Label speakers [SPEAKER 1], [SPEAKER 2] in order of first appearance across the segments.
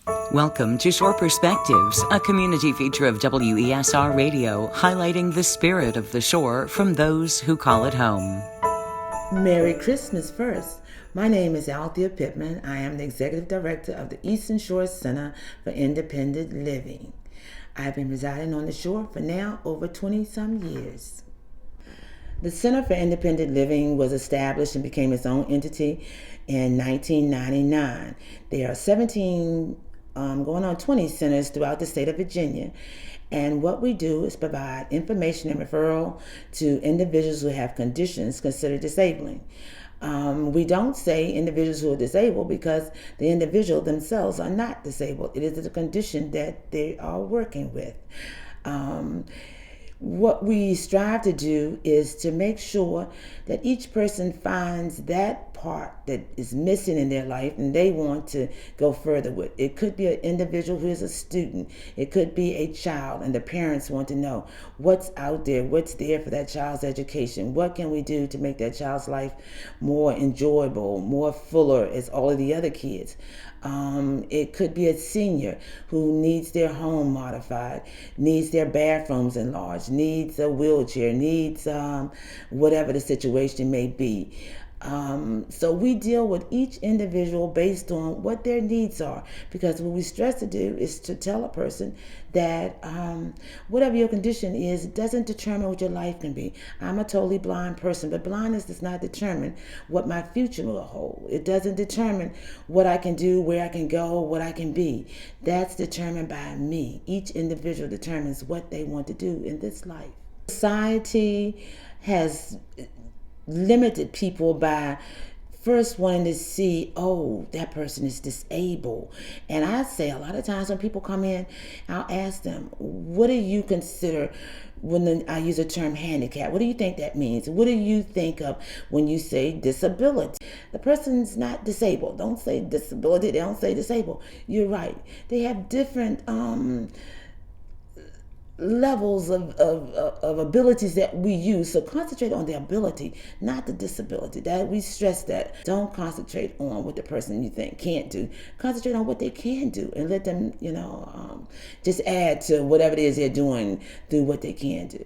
[SPEAKER 1] Welcome to Shore Perspectives, a community feature of WESR Radio, highlighting the spirit of the shore from those who call it home.
[SPEAKER 2] Merry Christmas first. My name is Althea Pittman. I am the Executive Director of the Eastern Shore Center for Independent Living. I've been residing on the shore for now over 20-some years. The Center for Independent Living was established and became its own entity in 1999. There are 17 going on 20 centers throughout the state of Virginia. And what we do is provide information and referral to individuals who have conditions considered disabling. We don't say individuals who are disabled because the individual themselves are not disabled. It is a condition that they are working with. What we strive to do is to make sure that each person finds that part that is missing in their life and they want to go further with. It could be an individual who is a student. It could be a child and the parents want to know what's out there, what's there for that child's education. What can we do to make that child's life more enjoyable, more fuller as all of the other kids? It could be a senior who needs their home modified, needs their bathrooms enlarged, needs a wheelchair, needs whatever the situation may be. So we deal with each individual based on what their needs are, because what we stress to do is to tell a person that whatever your condition is, it doesn't determine what your life can be. I'm a totally blind person, but blindness does not determine what my future will hold. It doesn't determine what I can do, where I can go, what I can be. That's determined by me. Each individual determines what they want to do in this life. Society has limited people by first wanting to see, oh, that person is disabled. And I say a lot of times when people come in, I'll ask them, what do you consider when I use the term handicap? What do you think that means? What do you think of when you say disability? The person's not disabled. Don't say disability. They don't say disabled. You're right. They have different levels of abilities that we use. So concentrate on the ability, not the disability. That we stress that. Don't concentrate on what the person you think can't do. Concentrate on what they can do and let them, just add to whatever it is they're doing through what they can do.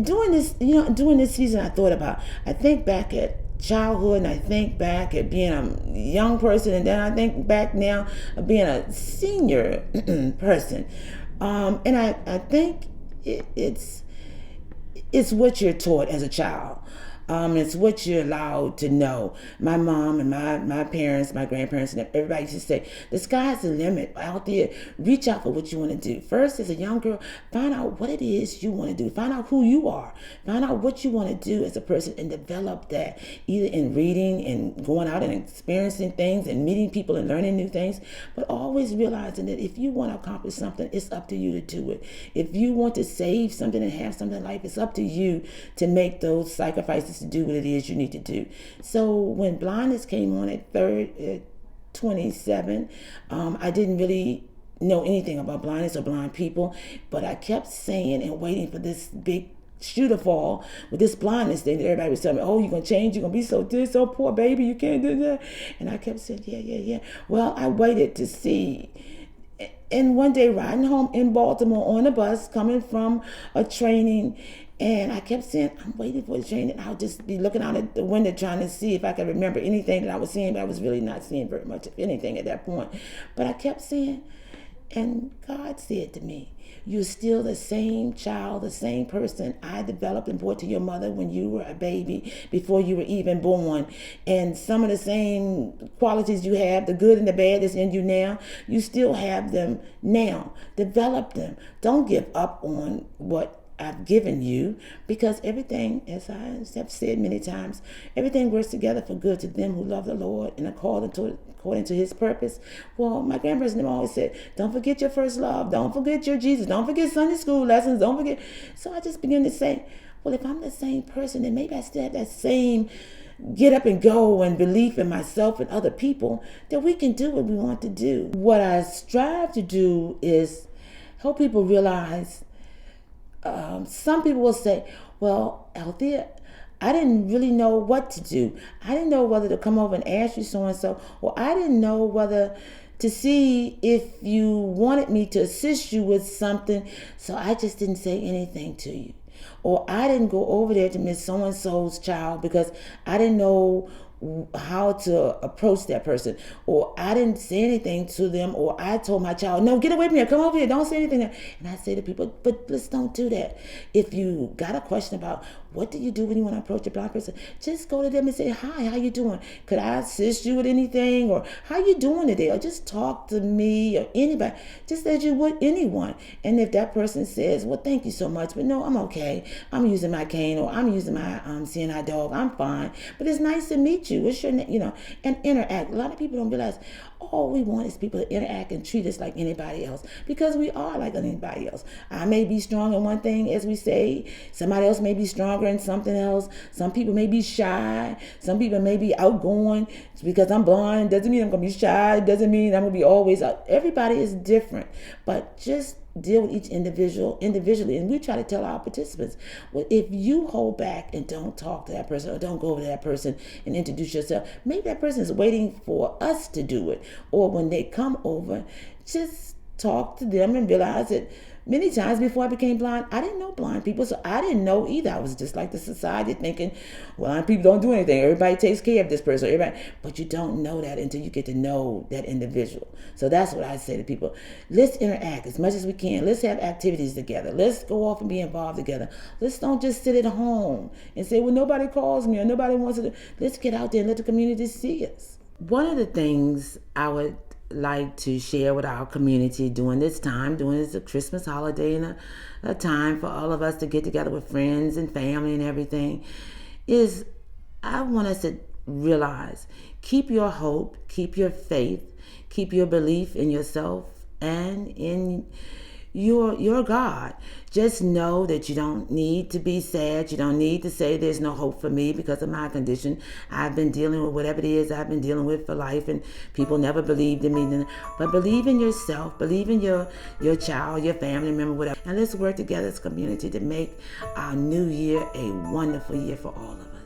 [SPEAKER 2] During this season, I think back at childhood, and I think back at being a young person, and then I think back now of being a senior person. And I think it's what you're taught as a child. It's what you're allowed to know. My mom and my parents, my grandparents, and everybody used to say, the sky's the limit out there. Reach out for what you want to do. First, as a young girl, find out what it is you want to do. Find out who you are. Find out what you want to do as a person and develop that, either in reading and going out and experiencing things and meeting people and learning new things, but always realizing that if you want to accomplish something, it's up to you to do it. If you want to save something and have something in life, it's up to you to make those sacrifices to do what it is you need to do. So when blindness came on at 27, I didn't really know anything about blindness or blind people, but I kept saying and waiting for this big shoe to fall with this blindness thing that everybody was telling me, oh, you're going to change, you're going to be so this, so poor baby, you can't do that. And I kept saying, yeah. Well, I waited to see. And one day riding home in Baltimore on a bus coming from a training, and I kept saying, I'm waiting for the train, and I'll just be looking out at the window trying to see if I could remember anything that I was seeing, but I was really not seeing very much of anything at that point. But I kept saying, and God said to me, you're still the same child, the same person I developed and brought to your mother when you were a baby, before you were even born. And some of the same qualities you have, the good and the bad that's in you now, you still have them now. Develop them. Don't give up on what I've given you, because everything, as I have said many times, everything works together for good to them who love the Lord and according to his purpose. Well, my grandparents always said, don't forget your first love. Don't forget your Jesus. Don't forget Sunday school lessons. Don't forget. So I just began to say, well, if I'm the same person, then maybe I still have that same get up and go and belief in myself and other people, that we can do what we want to do. What I strive to do is help people realize. Some people will say, well, Althea, I didn't really know what to do. I didn't know whether to come over and ask you so-and-so, or I didn't know whether to see if you wanted me to assist you with something. So I just didn't say anything to you. Or I didn't go over there to Miss So-and-so's child because I didn't know how to approach that person, or I didn't say anything to them, or I told my child, no, get away from here, come over here, don't say anything. And I say to people, but let's don't do that. If you got a question about what do you do when you want to approach a blind person, just go to them and say, hi, how you doing? Could I assist you with anything? Or how you doing today? Or just talk to me or anybody, just as you would anyone. And if that person says, well, thank you so much, but no, I'm okay, I'm using my cane, or I'm using my CNI dog, I'm fine, but it's nice to meet you. What's your name? And interact. A lot of people don't realize all we want is people to interact and treat us like anybody else, because we are like anybody else. I may be strong in one thing, as we say. Somebody else may be stronger in something else. Some people may be shy. Some people may be outgoing. Because I'm blind doesn't mean I'm going to be shy. Doesn't mean I'm going to be always out. Everybody is different. But just deal with each individual individually. And we try to tell our participants, well, if you hold back and don't talk to that person, or don't go over to that person and introduce yourself, maybe that person is waiting for us to do it. Or when they come over, just talk to them and realize that many times before I became blind, I didn't know blind people, so I didn't know either. I was just like the society thinking, well, blind people don't do anything. Everybody takes care of this person. But you don't know that until you get to know that individual. So that's what I say to people. Let's interact as much as we can. Let's have activities together. Let's go off and be involved together. Let's don't just sit at home and say, well, nobody calls me or nobody wants to. Let's get out there and let the community see us. One of the things I would like to share with our community during this time, during this Christmas holiday and a time for all of us to get together with friends and family and everything, is I want us to realize, keep your hope, keep your faith, keep your belief in yourself and in your God. Just know that you don't need to be sad. You don't need to say there's no hope for me because of my condition. I've been dealing with whatever it is I've been dealing with for life, and people never believed in me. But believe in yourself, believe in your child, your family member, whatever. And let's work together as a community to make our new year a wonderful year for all of us.